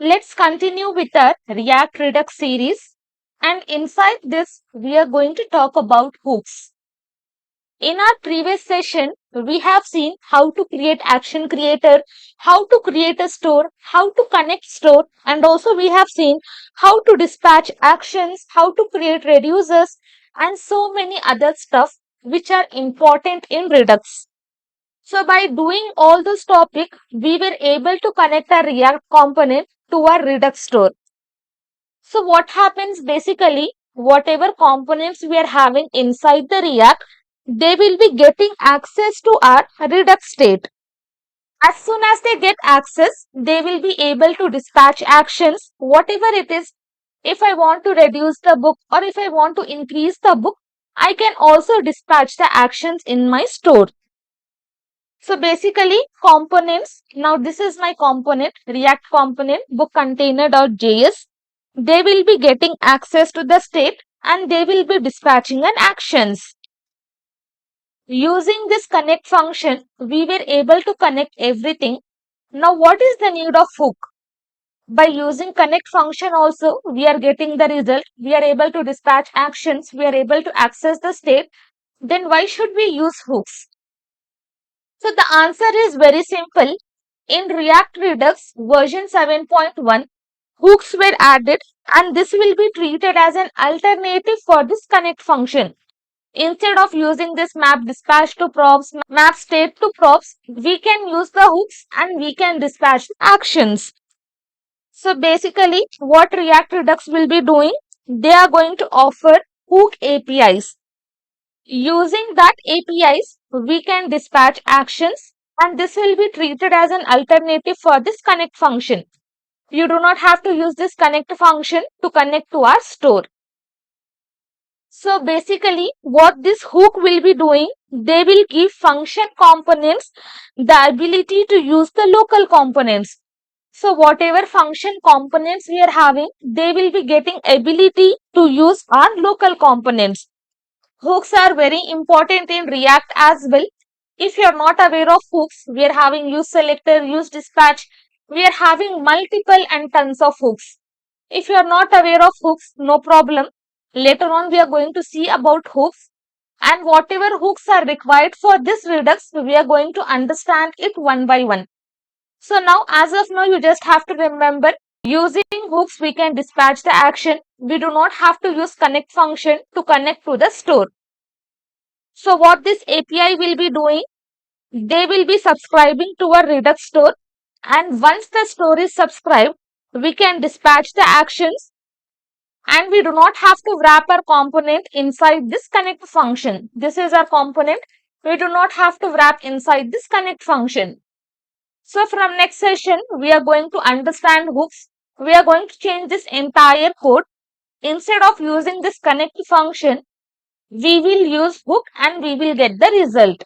Let's continue with our React Redux series, and inside this we are going to talk about hooks. In our previous session, we have seen how to create action creator, how to create a store, how to connect store, and also we have seen how to dispatch actions, how to create reducers, and so many other stuff which are important in Redux. So by doing all those topics, we were able to connect a React component to our Redux store. So what happens basically, whatever components we are having inside the React, they will be getting access to our Redux state. As soon as they get access, they will be able to dispatch actions, whatever it is. If I want to reduce the book or if I want to increase the book, I can also dispatch the actions in my store. So basically components, now this is my component, React component book container.js. They will be getting access to the state and they will be dispatching an actions. Using this connect function, we were able to connect everything. Now what is the need of hook? By using connect function also, we are getting the result. We are able to dispatch actions. We are able to access the state. Then why should we use hooks? So the answer is very simple. In React Redux version 7.1, hooks were added and this will be treated as an alternative for this connect function. Instead of using this map dispatch to props, map state to props, we can use the hooks and we can dispatch actions. So basically what React Redux will be doing, they are going to offer hook APIs. Using that APIs, we can dispatch actions and this will be treated as an alternative for this connect function. You do not have to use this connect function to connect to our store. So basically what this hook will be doing, they will give function components the ability to use the local components. So whatever function components we are having, they will be getting ability to use our local components. Hooks are very important in React as well. If you are not aware of hooks, we are having use selector, use dispatch. We are having multiple and tons of hooks. If you are not aware of hooks, no problem. Later on, we are going to see about hooks. And whatever hooks are required for this Redux, we are going to understand it one by one. So now, as of now, you just have to remember, using hooks, we can dispatch the action. We do not have to use connect function to connect to the store. So what this API will be doing, they will be subscribing to a Redux store. And once the store is subscribed, we can dispatch the actions. And we do not have to wrap our component inside this connect function. This is our component. We do not have to wrap inside this connect function. So from next session, we are going to understand hooks. We are going to change this entire code. Instead of using this connect function, we will use hook and we will get the result.